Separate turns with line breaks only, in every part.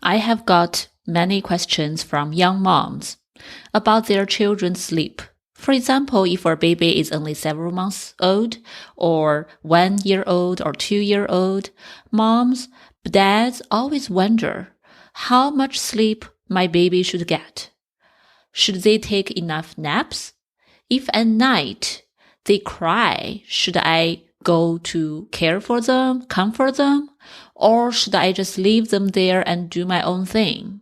I have got many questions from young moms about their children's sleep. For example, if our baby is only several months old, or 1 year old, or 2 year old, moms, dads always wonder how much sleep my baby should get. Should they take enough naps? If at night they cry, should I go to care for them, comfort them? Or should I just leave them there and do my own thing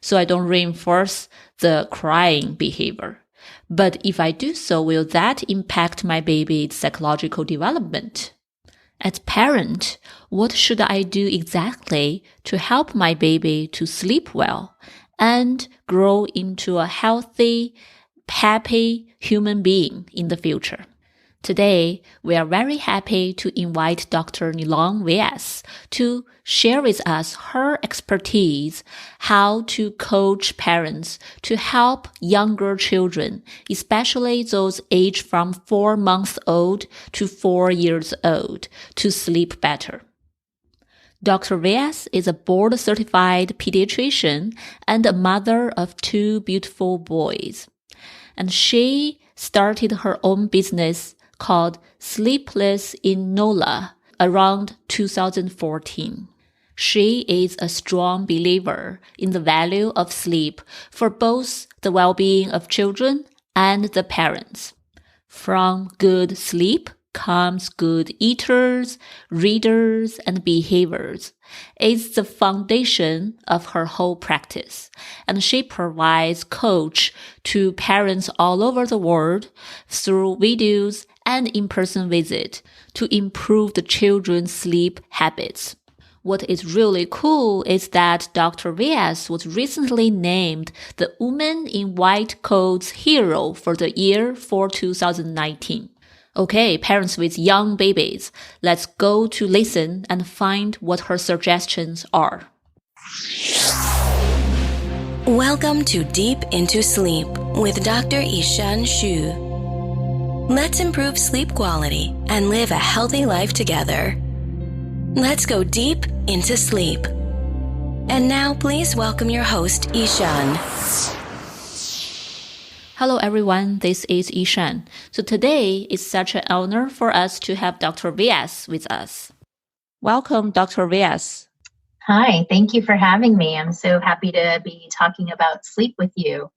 so I don't reinforce the crying behavior? But if I do so, will that impact my baby's psychological development? As parent, what should I do exactly to help my baby to sleep well and grow into a healthy, happy human being in the future? Today, we are very happy to invite Dr. Vyas to share with us her expertise how to coach parents to help younger children, especially those aged from 4 months old to 4 years old, to sleep better. Dr. Vyas is a board-certified pediatrician and a mother of 2 beautiful boys. And she started her own business called Sleepless in NOLA around 2014. She is a strong believer in the value of sleep for both the well-being of children and the parents. From good sleep comes good eaters, readers, and behaviors. It's the foundation of her whole practice, and she provides coach to parents all over the world through videos and in-person visit to improve the children's sleep habits. What is really cool is that Dr. Vyas was recently named the Woman in White Coat's Hero for the year for 2019. Okay, parents with young babies, let's go to listen and find what her suggestions are.
Welcome to Deep into Sleep with Dr. Ishan Xu. Let's improve sleep quality and live a healthy life together. Let's go deep into sleep. And now please welcome your host, Ishan.
Hello everyone, this is Ishan. So today is such an honor for us to have Dr. Vyas with us. Welcome, Dr. Vyas.
Hi, thank you for having me. I'm so happy to be talking about sleep with you.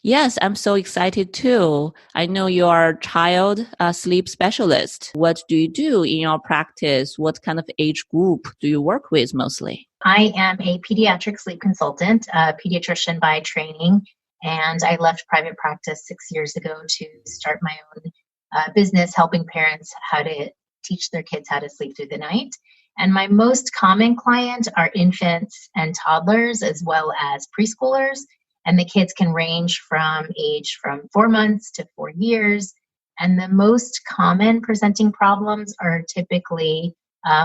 Yes, I'm so excited too. I know you are a child sleep specialist. What do you do in your practice? What kind of age group do you work with mostly?
I am a pediatric sleep consultant, a pediatrician by training, and I left private practice 6 years ago to start my own business, helping parents how to teach their kids how to sleep through the night. And my most common client are infants and toddlers, as well as preschoolers. And the kids can range from 4 months to 4 years. And the most common presenting problems are typically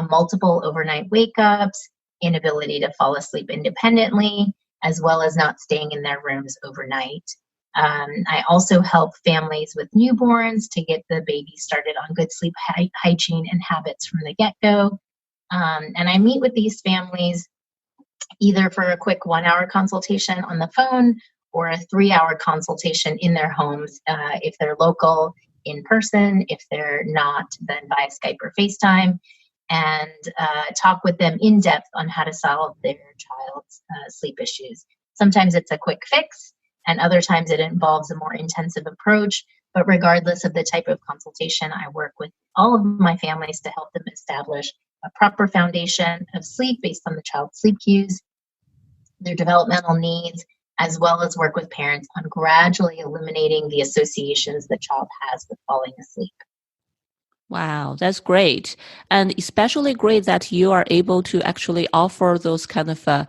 multiple overnight wake-ups, inability to fall asleep independently, as well as not staying in their rooms overnight. I also help families with newborns to get the baby started on good sleep hygiene and habits from the get-go. And I meet with these families either for a quick 1-hour consultation on the phone or a 3-hour consultation in their homes if they're local, in person. If they're not, then via Skype or FaceTime, and talk with them in depth on how to solve their child's sleep issues. Sometimes it's a quick fix, and other times it involves a more intensive approach. But regardless of the type of consultation, I work with all of my families to help them establish a proper foundation of sleep based on the child's sleep cues, their developmental needs, as well as work with parents on gradually eliminating the associations the child has with falling asleep.
Wow, that's great. And especially great that you are able to actually offer those kind of a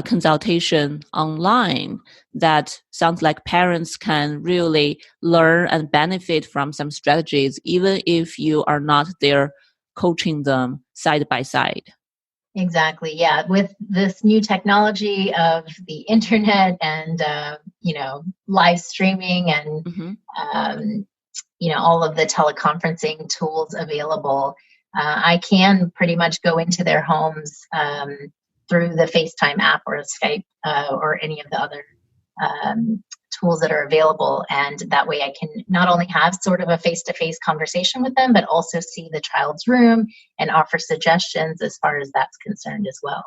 consultation online that sounds like parents can really learn and benefit from some strategies, even if you are not there coaching them side by side.
Exactly. Yeah. With this new technology of the internet and, live streaming and, all of the teleconferencing tools available, I can pretty much go into their homes through the FaceTime app or Skype or any of the other tools that are available. And that way I can not only have sort of a face-to-face conversation with them, but also see the child's room and offer suggestions as far as that's concerned as well.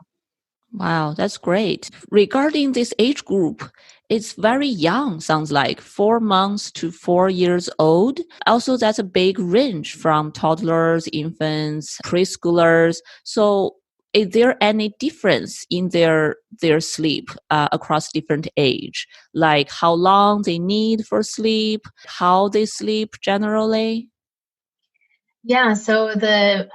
Wow, that's great. Regarding this age group, it's very young, sounds like 4 months to 4 years old. Also, that's a big range from toddlers, infants, preschoolers. So is there any difference in their sleep across different age? Like how long they need for sleep, how they sleep generally?
Yeah, so the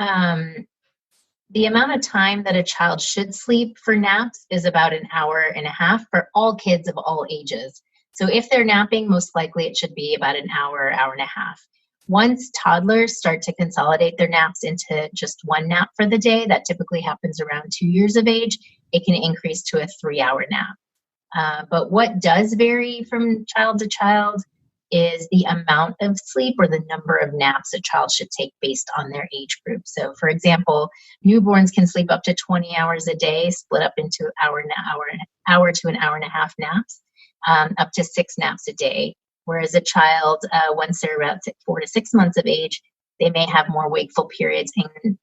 amount of time that a child should sleep for naps is about an hour and a half for all kids of all ages. So if they're napping, most likely it should be about an hour, hour and a half. Once toddlers start to consolidate their naps into just one nap for the day, that typically happens around 2 years of age, it can increase to a 3-hour nap. But what does vary from child to child is the amount of sleep or the number of naps a child should take based on their age group. So, for example, newborns can sleep up to 20 hours a day, split up into hour to an hour and a half naps, up to 6 naps a day. Whereas a child, once they're about 4 to 6 months of age, they may have more wakeful periods and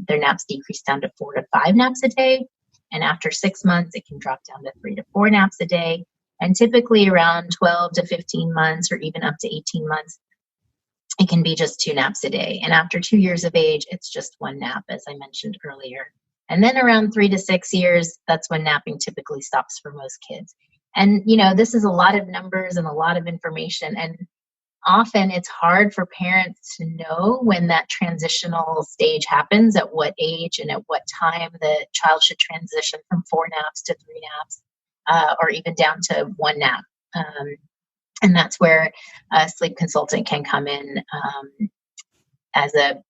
their naps decrease down to 4 to 5 naps a day. And after 6 months, it can drop down to 3 to 4 naps a day. And typically around 12 to 15 months or even up to 18 months, it can be just 2 naps a day. And after 2 years of age, it's just 1 nap, as I mentioned earlier. And then around 3 to 6 years, that's when napping typically stops for most kids. And, this is a lot of numbers and a lot of information. And often it's hard for parents to know when that transitional stage happens, at what age and at what time the child should transition from 4 naps to 3 naps. Or even down to 1 nap. And that's where a sleep consultant can come in as a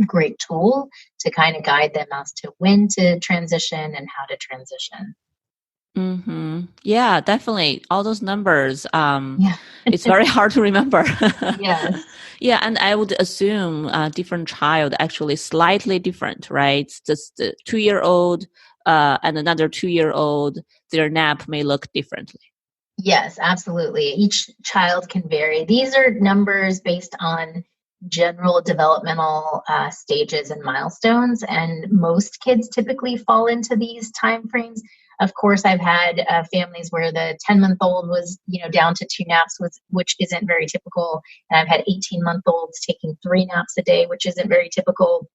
great tool to kind of guide them as to when to transition and how to transition.
Mm-hmm. Yeah, definitely. All those numbers,
Yeah.
it's very hard to remember.
Yes.
Yeah, and I would assume different child actually slightly different, right? Just the 2-year-old and another 2-year-old, their nap may look differently.
Yes, absolutely. Each child can vary. These are numbers based on general developmental stages and milestones, and most kids typically fall into these timeframes. Of course, I've had families where the 10-month-old was, down to 2 naps, which isn't very typical, and I've had 18-month-olds taking 3 naps a day, which isn't very typical.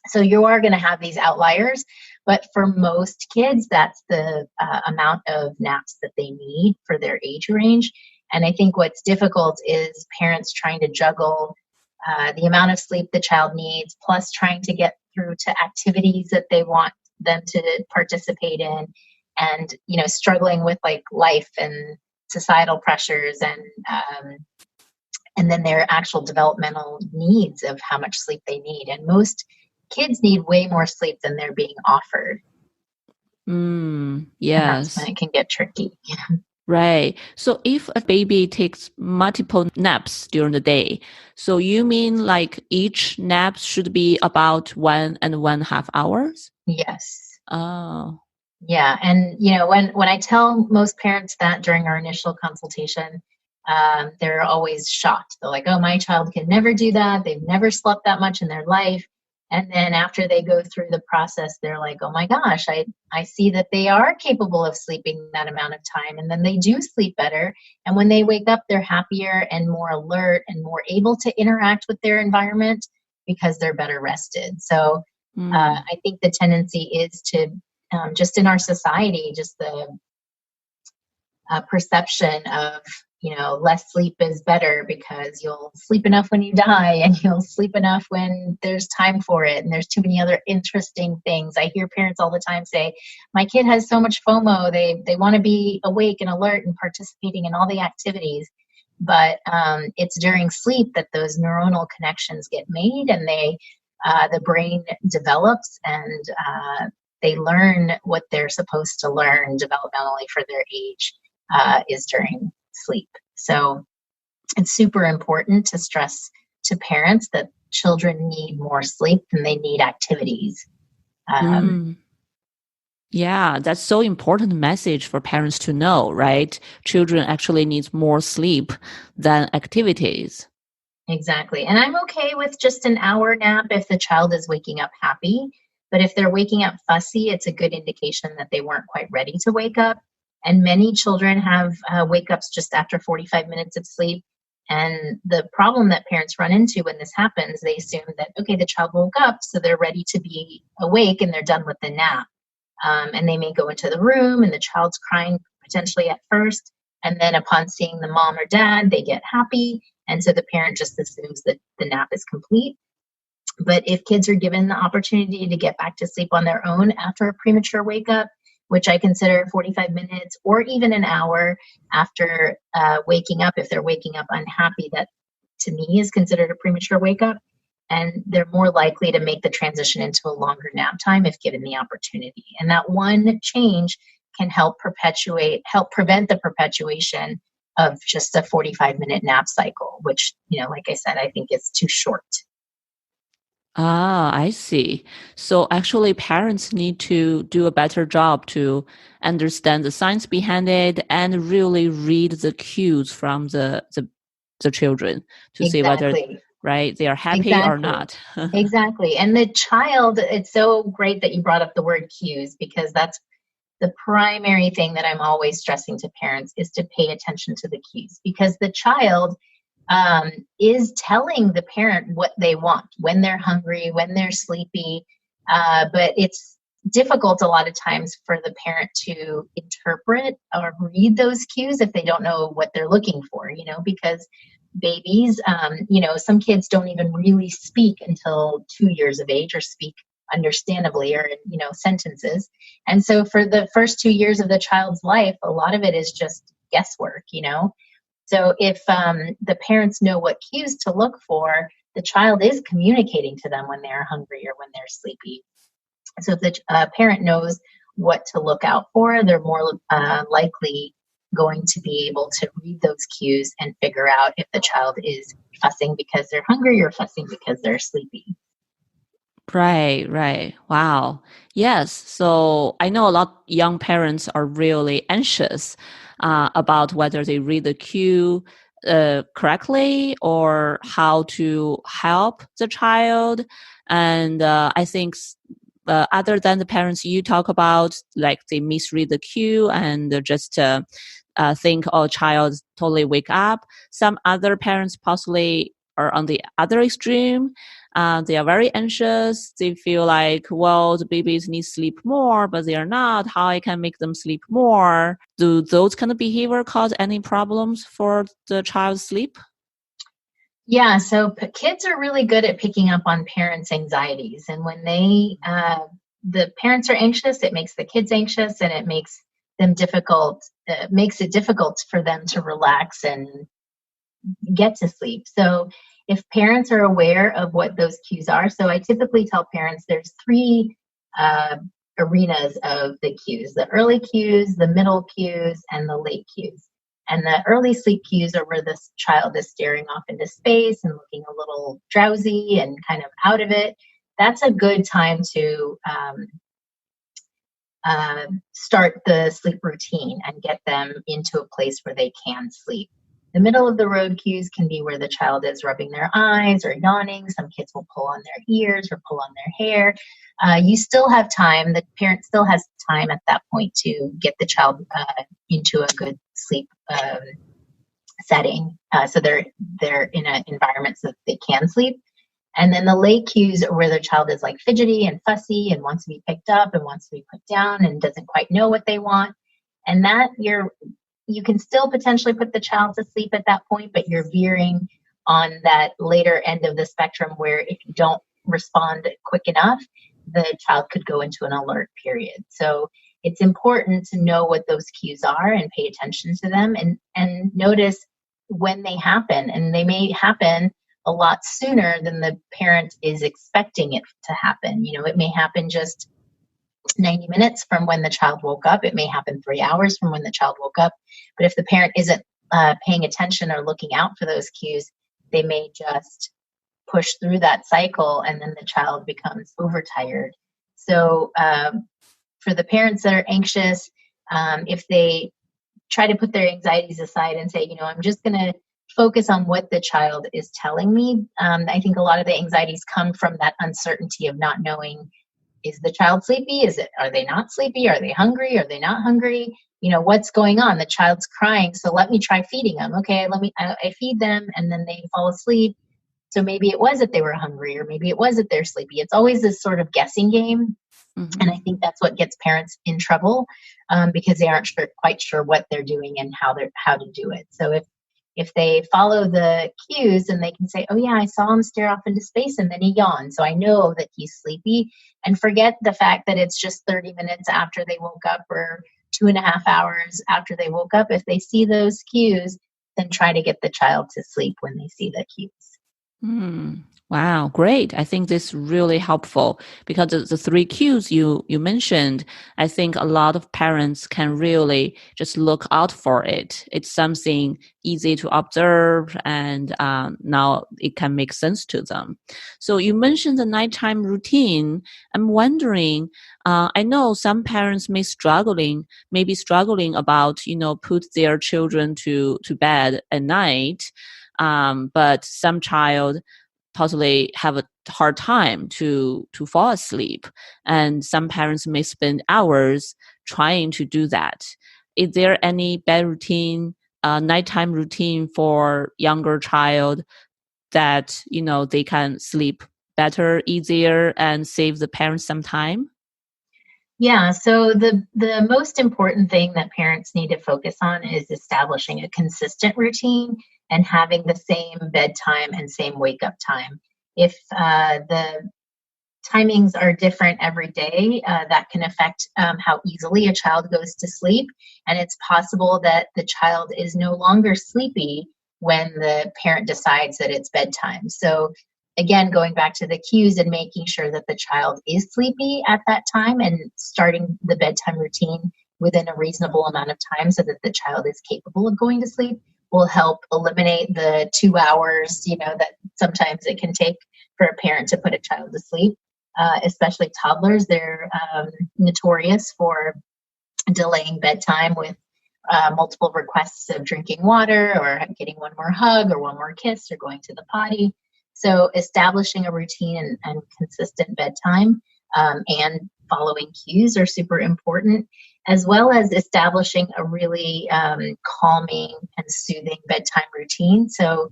So you are going to have these outliers, but for most kids, that's the amount of naps that they need for their age range. And I think what's difficult is parents trying to juggle the amount of sleep the child needs, plus trying to get through to activities that they want them to participate in, and struggling with like life and societal pressures and then their actual developmental needs of how much sleep they need. And most kids need way more sleep than they're being offered.
Yes.
And that's when it can get tricky.
Right. So if a baby takes multiple naps during the day, so you mean like each nap should be about 1.5 hours?
Yes.
Oh.
Yeah. And, when I tell most parents that during our initial consultation, they're always shocked. They're like, oh, my child can never do that. They've never slept that much in their life. And then after they go through the process, they're like, oh my gosh, I see that they are capable of sleeping that amount of time. And then they do sleep better. And when they wake up, they're happier and more alert and more able to interact with their environment because they're better rested. So I think the tendency is to, just in our society, just the perception of, less sleep is better because you'll sleep enough when you die and you'll sleep enough when there's time for it. And there's too many other interesting things. I hear parents all the time say, my kid has so much FOMO. They want to be awake and alert and participating in all the activities. But it's during sleep that those neuronal connections get made and the brain develops and they learn what they're supposed to learn developmentally for their age is during sleep. So it's super important to stress to parents that children need more sleep than they need activities.
Yeah, that's so important message for parents to know, right? Children actually need more sleep than activities.
Exactly. And I'm okay with just an hour nap if the child is waking up happy. But if they're waking up fussy, it's a good indication that they weren't quite ready to wake up. And many children have wake ups just after 45 minutes of sleep. And the problem that parents run into when this happens, they assume that, okay, the child woke up, so they're ready to be awake and they're done with the nap. And they may go into the room and the child's crying potentially at first. And then upon seeing the mom or dad, they get happy. And so the parent just assumes that the nap is complete. But if kids are given the opportunity to get back to sleep on their own after a premature wake up, which I consider 45 minutes or even an hour after waking up, if they're waking up unhappy, that to me is considered a premature wake up. And they're more likely to make the transition into a longer nap time if given the opportunity. And that one change can help prevent the perpetuation of just a 45-minute nap cycle, which, like I said, I think is too short.
Ah, I see. So actually parents need to do a better job to understand the science behind it and really read the cues from the children to see whether,
Exactly.
right, they are happy or
Exactly.
not.
Exactly. And the child, it's so great that you brought up the word cues, because that's the primary thing that I'm always stressing to parents is to pay attention to the cues, because the child is telling the parent what they want when they're hungry, when they're sleepy. But it's difficult a lot of times for the parent to interpret or read those cues if they don't know what they're looking for, because babies, some kids don't even really speak until 2 years of age, or speak understandably, or sentences. And so for the first 2 years of the child's life, a lot of it is just guesswork. So if the parents know what cues to look for, the child is communicating to them when they're hungry or when they're sleepy. So if the parent knows what to look out for, they're more likely going to be able to read those cues and figure out if the child is fussing because they're hungry or fussing because they're sleepy.
Right, right. Wow. Yes. So I know a lot young parents are really anxious about whether they read the cue correctly or how to help the child. And I think other than the parents you talk about, like they misread the cue and just think, oh, child totally wake up. Some other parents possibly are on the other extreme. They are very anxious. They feel like, well, the babies need sleep more, but they are not. How I can make them sleep more? Do those kind of behavior cause any problems for the child's sleep?
Yeah, so kids are really good at picking up on parents' anxieties, and when the parents are anxious, it makes the kids anxious, and it makes them difficult. Makes it difficult for them to relax and get to sleep. So if parents are aware of what those cues are, so I typically tell parents there's three uh, arenas of the cues: the early cues, the middle cues, and the late cues. And the early sleep cues are where this child is staring off into space and looking a little drowsy and kind of out of it. That's a good time to start the sleep routine and get them into a place where they can sleep. The middle of the road cues can be where the child is rubbing their eyes or yawning. Some kids will pull on their ears or pull on their hair. You still have time. The parent still has time at that point to get the child into a good sleep setting. So they're in an environment so that they can sleep. And then the late cues are where the child is like fidgety and fussy and wants to be picked up and wants to be put down and doesn't quite know what they want. And that you can still potentially put the child to sleep at that point, but you're veering on that later end of the spectrum where if you don't respond quick enough, the child could go into an alert period. So it's important to know what those cues are and pay attention to them and notice when they happen. And they may happen a lot sooner than the parent is expecting it to happen. It may happen just 90 minutes from when the child woke up. It may happen 3 hours from when the child woke up. But if the parent isn't paying attention or looking out for those cues, they may just push through that cycle and then the child becomes overtired. So for the parents that are anxious, if they try to put their anxieties aside and say, I'm just going to focus on what the child is telling me. I think a lot of the anxieties come from that uncertainty of not knowing, is the child sleepy? Are they not sleepy? Are they hungry? Are they not hungry? What's going on? The child's crying. So let me try feeding them. Okay, I feed them and then they fall asleep. So maybe it was that they were hungry, or maybe it was that they're sleepy. It's always this sort of guessing game.
Mm-hmm.
And I think that's what gets parents in trouble, because they aren't quite sure what they're doing and how to do it. So if they follow the cues, and they can say, oh yeah, I saw him stare off into space and then he yawned, so I know that he's sleepy, and forget the fact that it's just 30 minutes after they woke up or 2.5 hours after they woke up. If they see those cues, then try to get the child to sleep when they see the cues.
Wow, great. I think this is really helpful, because the three cues you mentioned, I think a lot of parents can really just look out for it. It's something easy to observe, and now it can make sense to them. So you mentioned the nighttime routine. I'm wondering, I know some parents may be struggling about, put their children to bed at night. But some child possibly have a hard time to fall asleep, and some parents may spend hours trying to do that. Is there any bed routine, nighttime routine for younger child that they can sleep better, easier, and save the parents some time?
Yeah, so the most important thing that parents need to focus on is establishing a consistent routine and having the same bedtime and same wake up time. If the timings are different every day, that can affect how easily a child goes to sleep. And it's possible that the child is no longer sleepy when the parent decides that it's bedtime. So again, going back to the cues and making sure that the child is sleepy at that time, and starting the bedtime routine within a reasonable amount of time so that the child is capable of going to sleep, will help eliminate the 2 hours, that sometimes it can take for a parent to put a child to sleep. Especially toddlers, they're notorious for delaying bedtime with multiple requests of drinking water, or getting one more hug, or one more kiss, or going to the potty. So establishing a routine and consistent bedtime, and following cues are super important, as well as establishing a really calming and soothing bedtime routine. So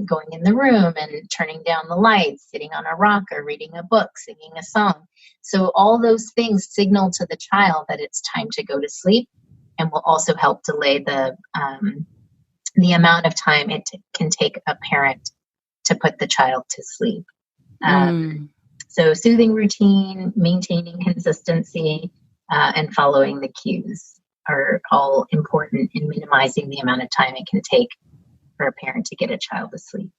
going in the room and turning down the lights, sitting on a rock, or reading a book, singing a song. So all those things signal to the child that it's time to go to sleep, and will also help delay the amount of time it can take a parent to put the child to sleep. So soothing routine, maintaining consistency, and following the cues are all important in minimizing the amount of time it can take for a parent to get a child to sleep.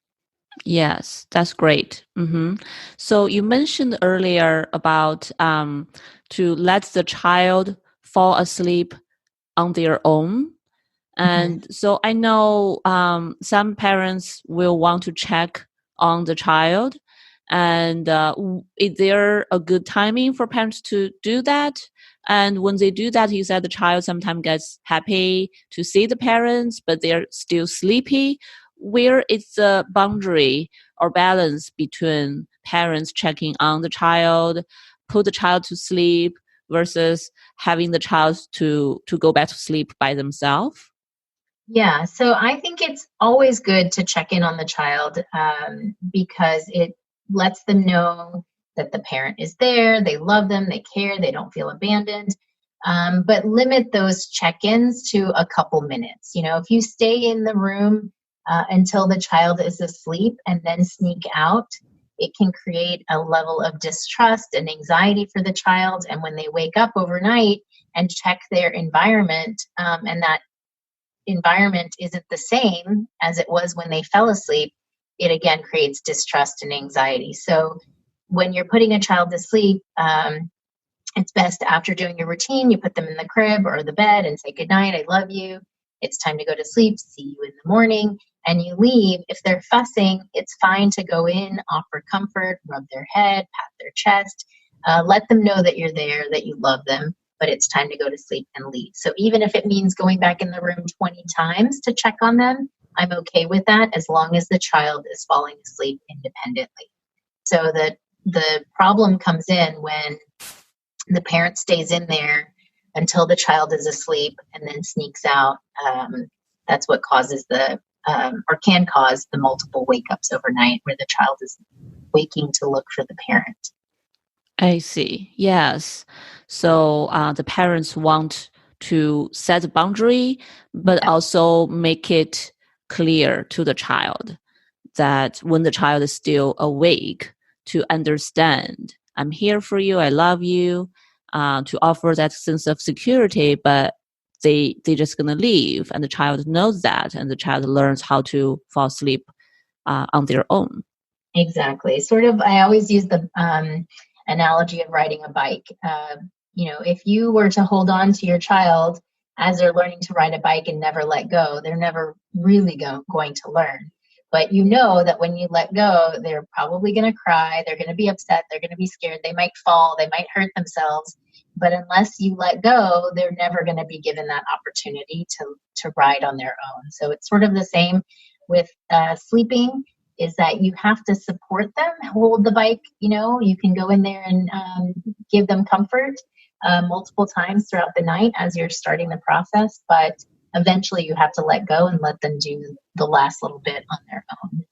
Yes, that's great. So you mentioned earlier about to let the child fall asleep on their own. And so I know some parents will want to check on the child. And is there a good timing for parents to do that? And when they do that, you said the child sometimes gets happy to see the parents, but they're still sleepy. Where is the boundary or balance between parents checking on the child, put the child to sleep, versus having the child to go back to sleep by themselves?
Yeah, so I think it's always good to check in on the child, because it lets them know that the parent is there, they love them, they care, they don't feel abandoned. But limit those check-ins to a couple minutes. If you stay in the room until the child is asleep and then sneak out, it can create a level of distrust and anxiety for the child. And when they wake up overnight and check their environment, and that environment isn't the same as it was when they fell asleep, it again creates distrust and anxiety. So when you're putting a child to sleep, it's best after doing your routine, you put them in the crib or the bed and say, good night, I love you. It's time to go to sleep. See you in the morning. And you leave. If they're fussing, it's fine to go in, offer comfort, rub their head, pat their chest, Let them know that you're there, that you love them, but it's time to go to sleep and leave. So even if it means going back in the room 20 times to check on them, I'm okay with that as long as the child is falling asleep independently. So that the problem comes in when the parent stays in there until the child is asleep and then sneaks out. That's what causes or can cause the multiple wake ups overnight where the child is waking to look for the parent.
I see. Yes. So the parents want to set a boundary, but also make it clear to the child that when the child is still awake, to understand, I'm here for you, I love you, to offer that sense of security, but they just gonna leave, and the child knows that, and the child learns how to fall asleep on their own.
Exactly. Sort of, I always use the analogy of riding a bike. If you were to hold on to your child as they're learning to ride a bike and never let go, they're never really going to learn. But you know that when you let go, they're probably going to cry, they're going to be upset, they're going to be scared, they might fall, they might hurt themselves. But unless you let go, they're never going to be given that opportunity to ride on their own. So it's sort of the same with sleeping, is that you have to support them, hold the bike, you can go in there and give them comfort multiple times throughout the night as you're starting the process. But eventually you have to let go and let them do the last little bit on their own.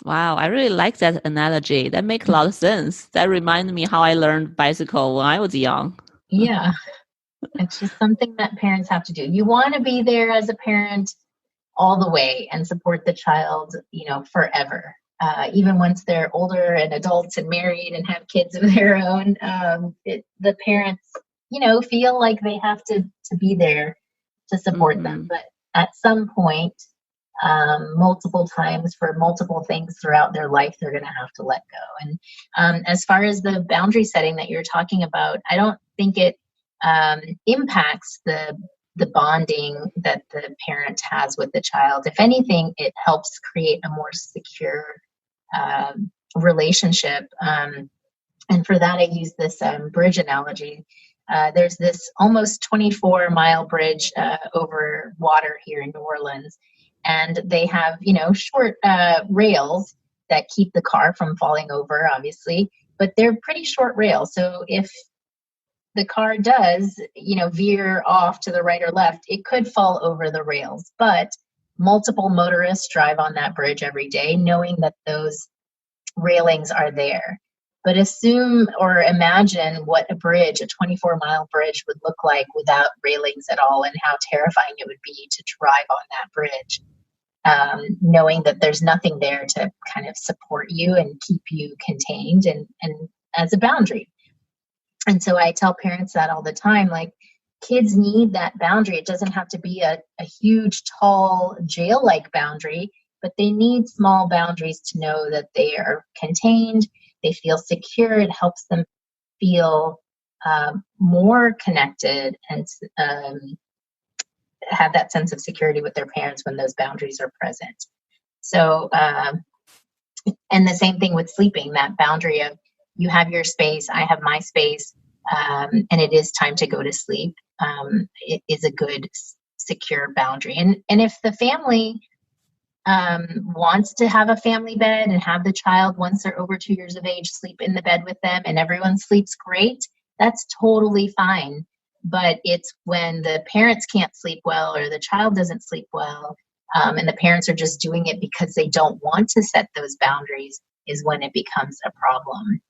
Wow, I really like that analogy. That makes a lot of sense. That reminded me how I learned bicycle when I was young.
Yeah, it's just something that parents have to do. You want to be there as a parent all the way and support the child, forever. Even once they're older and adults and married and have kids of their own, the parents, feel like they have to be there to support them. But at some point, multiple times for multiple things throughout their life, they're going to have to let go. And as far as the boundary setting that you're talking about, I don't think it impacts the bonding that the parent has with the child. If anything, it helps create a more secure relationship. And for that, I use this bridge analogy. There's this almost 24-mile bridge over water here in New Orleans. And they have, short rails that keep the car from falling over, obviously, but they're pretty short rails. So if the car does, veer off to the right or left, it could fall over the rails. But multiple motorists drive on that bridge every day, knowing that those railings are there. But assume or imagine what a 24-mile bridge would look like without railings at all, and how terrifying it would be to drive on that bridge, knowing that there's nothing there to kind of support you and keep you contained and as a boundary. And so I tell parents that all the time, like, kids need that boundary. It doesn't have to be a huge, tall, jail-like boundary, but they need small boundaries to know that they are contained, they feel secure. It helps them feel more connected and have that sense of security with their parents when those boundaries are present. So, and the same thing with sleeping, that boundary of, you have your space, I have my space, and it is time to go to sleep. It is a good, secure boundary. And if the family wants to have a family bed and have the child, once they're over 2 years of age, sleep in the bed with them and everyone sleeps great, that's totally fine. But it's when the parents can't sleep well or the child doesn't sleep well, and the parents are just doing it because they don't want to set those boundaries, is when it becomes a problem.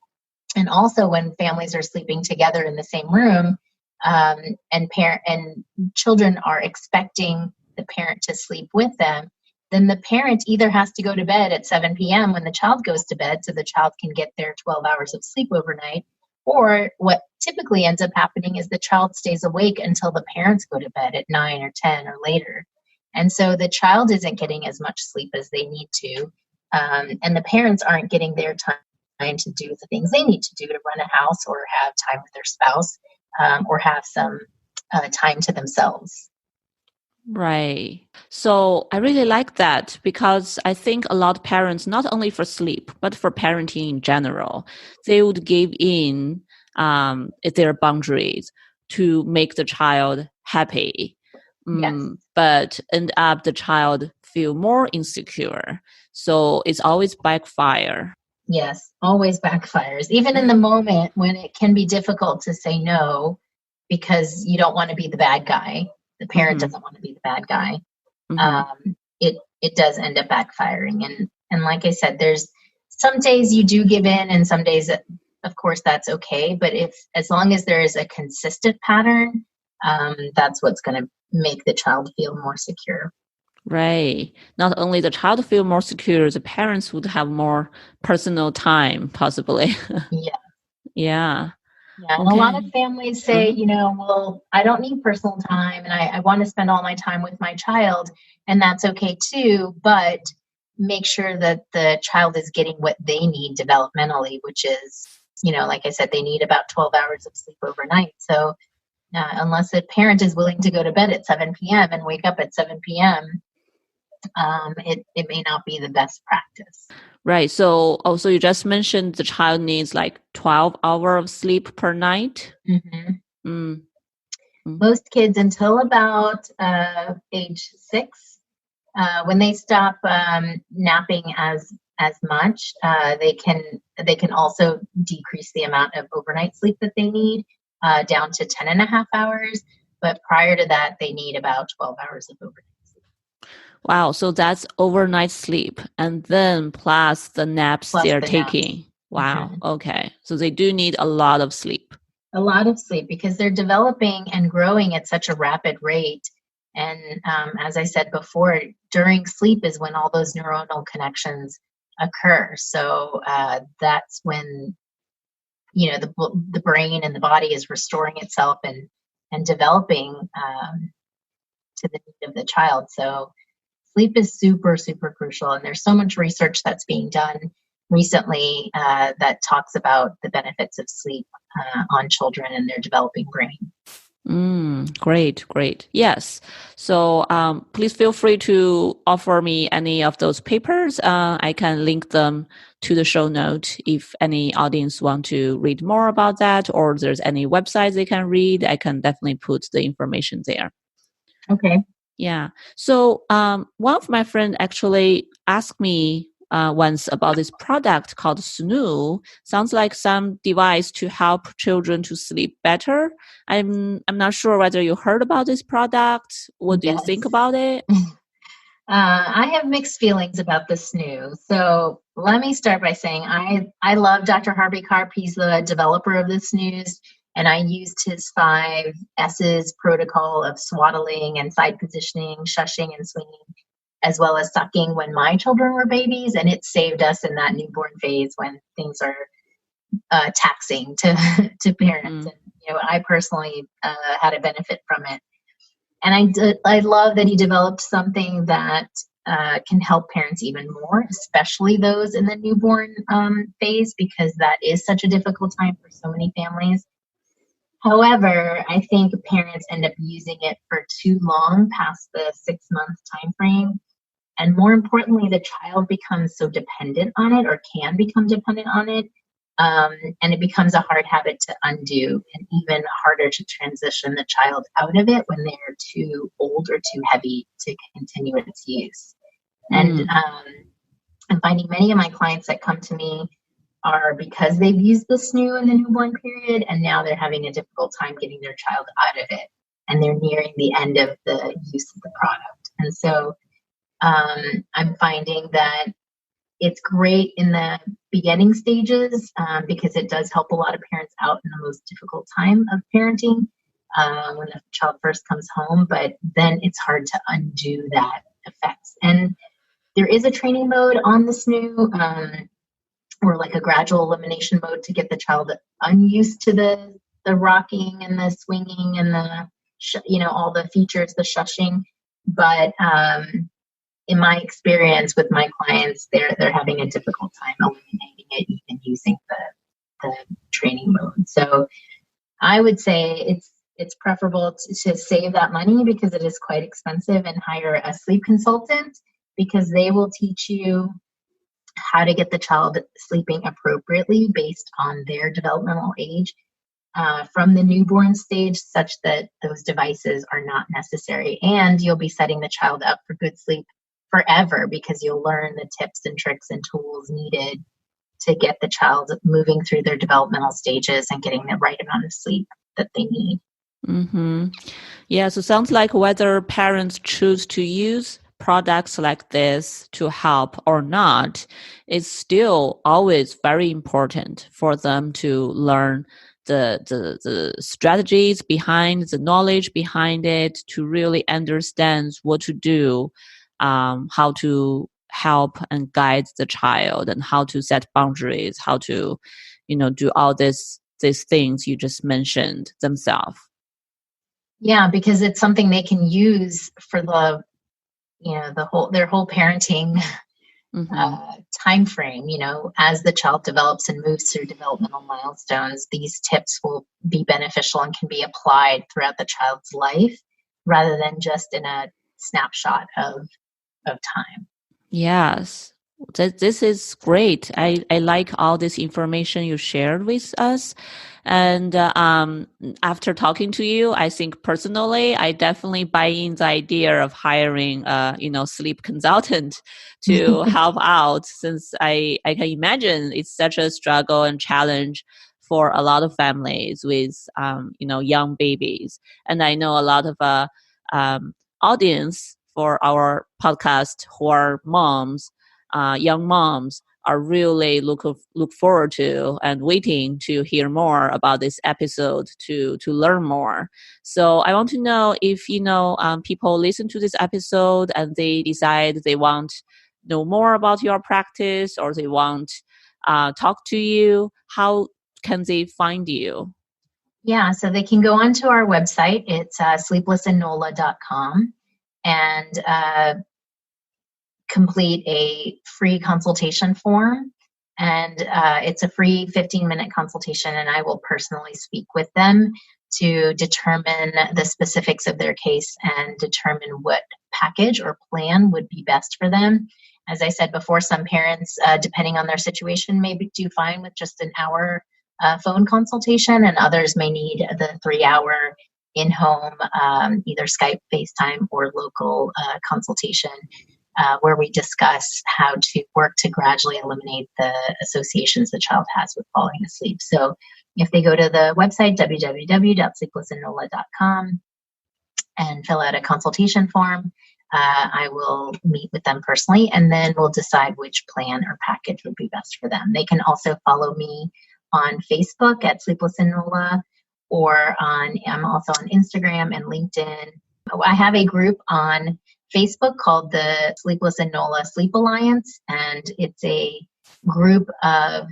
And also when families are sleeping together in the same room, and children are expecting the parent to sleep with them, then the parent either has to go to bed at 7 p.m. when the child goes to bed so the child can get their 12 hours of sleep overnight, or what typically ends up happening is the child stays awake until the parents go to bed at 9 or 10 or later. And so the child isn't getting as much sleep as they need to, and the parents aren't getting their time to do the things they need to do to run a house or have time with their spouse, or have some time to themselves.
Right. So I really like that, because I think a lot of parents, not only for sleep, but for parenting in general, they would give in their boundaries to make the child happy.
Yes.
But end up the child feel more insecure. So it's always backfire.
Yes, always backfires. Even in the moment when it can be difficult to say no because you don't want to be the bad guy, the parent doesn't want to be the bad guy. It does end up backfiring. And like I said, there's some days you do give in, and some days, of course, that's okay. But as long as there is a consistent pattern, that's what's going to make the child feel more secure.
Right. Not only the child feel more secure, the parents would have more personal time, possibly.
Yeah.
Yeah.
Yeah. And
Okay.
a lot of families say, well, I don't need personal time and I want to spend all my time with my child. And that's okay too. But make sure that the child is getting what they need developmentally, which is, like I said, they need about 12 hours of sleep overnight. So unless a parent is willing to go to bed at 7 p.m. and wake up at 7 p.m., it may not be the best practice.
Right. So also you just mentioned the child needs like 12 hours of sleep per night.
Most kids until about age 6, when they stop napping as much, they can also decrease the amount of overnight sleep that they need down to 10 and a half hours. But prior to that, they need about 12 hours of overnight sleep.
Wow. So that's overnight sleep. And then plus the naps they're taking. Naps. Wow. Okay. So they do need a lot of sleep.
A lot of sleep because they're developing and growing at such a rapid rate. And as I said before, during sleep is when all those neuronal connections occur. So that's when, the brain and the body is restoring itself and developing to the need of the child. So sleep is super, super crucial. And there's so much research that's being done recently that talks about the benefits of sleep on children and their developing brain.
Great. Yes. So please feel free to offer me any of those papers. I can link them to the show note if any audience want to read more about that, or there's any websites they can read. I can definitely put the information there.
Okay.
Yeah. So one of my friends actually asked me once about this product called Snoo. Sounds like some device to help children to sleep better. I'm not sure whether you heard about this product. What do you think about it?
I have mixed feelings about the Snoo. So let me start by saying I love Dr. Harvey Karp. He's the developer of the Snoos. And I used his 5 S's protocol of swaddling and side positioning, shushing and swinging, as well as sucking when my children were babies. And it saved us in that newborn phase when things are taxing to parents. And, I personally had a benefit from it. And I love that he developed something that can help parents even more, especially those in the newborn phase, because that is such a difficult time for so many families. However, I think parents end up using it for too long past the 6-month time frame. And more importantly, the child becomes so dependent on it or can become dependent on it. And it becomes a hard habit to undo and even harder to transition the child out of it when they're too old or too heavy to continue its use. And I'm finding many of my clients that come to me are because they've used the Snoo in the newborn period, and now they're having a difficult time getting their child out of it, and they're nearing the end of the use of the product. And so I'm finding that it's great in the beginning stages because it does help a lot of parents out in the most difficult time of parenting when the child first comes home, but then it's hard to undo that effect. And there is a training mode on the Snoo, or like a gradual elimination mode to get the child unused to the rocking and the swinging and the, all the features, the shushing. But in my experience with my clients, they're having a difficult time eliminating it, even using the training mode. So I would say it's preferable to save that money because it is quite expensive, and hire a sleep consultant because they will teach you how to get the child sleeping appropriately based on their developmental age. from the newborn stage such that those devices are not necessary. And you'll be setting the child up for good sleep forever because you'll learn the tips and tricks and tools needed to get the child moving through their developmental stages and getting the right amount of sleep that they need.
Mm-hmm. Yeah, so sounds like whether parents choose to use products like this to help or not, it's still always very important for them to learn the strategies behind, the knowledge behind it, to really understand what to do, how to help and guide the child, and how to set boundaries, how to, do all these things you just mentioned themselves.
Yeah, because it's something they can use for their whole parenting time frame. As the child develops and moves through developmental milestones, these tips will be beneficial and can be applied throughout the child's life rather than just in a snapshot of time.
Yes, this is great. I like all this information you shared with us. And after talking to you, I think personally, I definitely buy in the idea of hiring sleep consultant to help out, since I can imagine it's such a struggle and challenge for a lot of families with young babies. And I know a lot of audience for our podcast who are moms, young moms, are really look forward to and waiting to hear more about this episode to learn more. So I want to know if people listen to this episode and they decide they want to know more about your practice, or they want talk to you, how can they find you?
Yeah, so they can go onto our website. It's sleeplessandnola.com and complete a free consultation form. And it's a free 15-minute consultation, and I will personally speak with them to determine the specifics of their case and determine what package or plan would be best for them. As I said before, some parents, depending on their situation, may do fine with just an hour phone consultation, and others may need the 3-hour in-home, either Skype, FaceTime, or local consultation, where we discuss how to work to gradually eliminate the associations the child has with falling asleep. So if they go to the website, www.sleeplessandnola.com, and fill out a consultation form, I will meet with them personally, and then we'll decide which plan or package would be best for them. They can also follow me on Facebook at Sleepless and NOLA, or I'm also on Instagram and LinkedIn. I have a group on Facebook called the Sleepless and NOLA Sleep Alliance, and it's a group of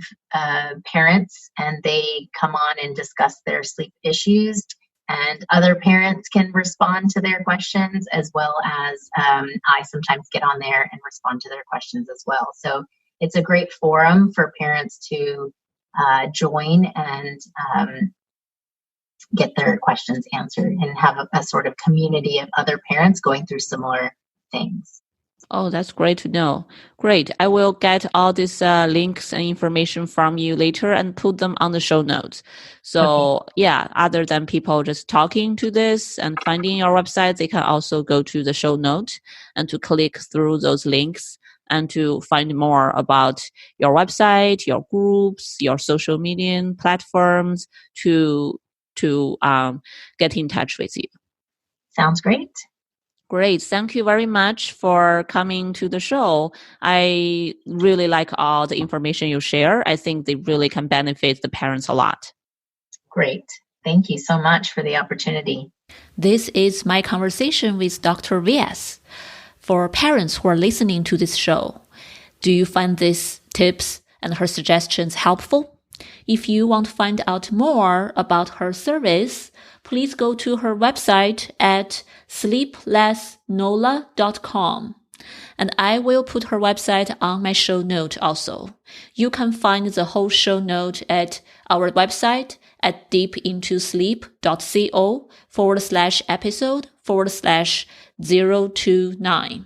parents, and they come on and discuss their sleep issues, and other parents can respond to their questions, as well as I sometimes get on there and respond to their questions as well. So it's a great forum for parents to join and get their questions answered, and have a sort of community of other parents going through similar things.
Oh, that's great to know. Great. I will get all these links and information from you later and put them on the show notes. So okay. Yeah, other than people just talking to this and finding your website, they can also go to the show note and to click through those links and to find more about your website, your groups, your social media platforms, to get in touch with you.
Sounds great.
Great. Thank you very much for coming to the show. I really like all the information you share. I think they really can benefit the parents a lot.
Great. Thank you so much for the opportunity.
This is my conversation with Dr. Vyas. For parents who are listening to this show, do you find these tips and her suggestions helpful? If you want to find out more about her service, please go to her website at sleeplessnola.com. And I will put her website on my show note also. You can find the whole show note at our website at deepintosleep.co/episode/029.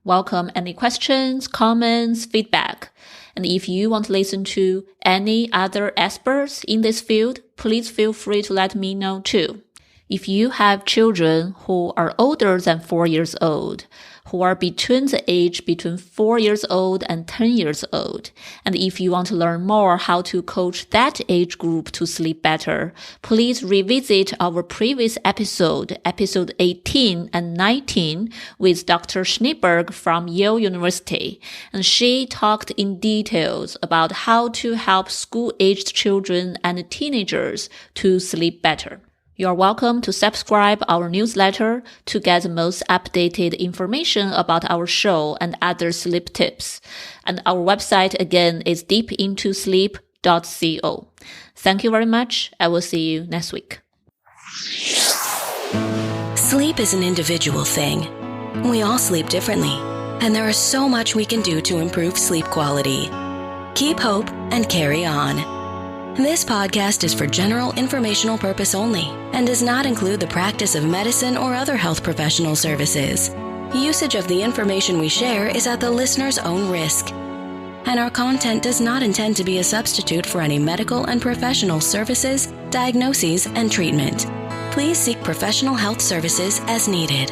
Welcome any questions, comments, feedback. And if you want to listen to any other experts in this field, please feel free to let me know too. If you have children who are older than 4 years old, who are between the age between 4 years old and 10 years old, and if you want to learn more how to coach that age group to sleep better, please revisit our previous episode 18 and 19 with Dr. Schneeberg from Yale University, and she talked in details about how to help school-aged children and teenagers to sleep better. You are welcome to subscribe our newsletter to get the most updated information about our show and other sleep tips. And our website again is deepintosleep.co. Thank you very much. I will see you next week.
Sleep is an individual thing. We all sleep differently, and there is so much we can do to improve sleep quality. Keep hope and carry on. This podcast is for general informational purpose only and does not include the practice of medicine or other health professional services. Usage of the information we share is at the listener's own risk, and our content does not intend to be a substitute for any medical and professional services, diagnoses, and treatment. Please seek professional health services as needed.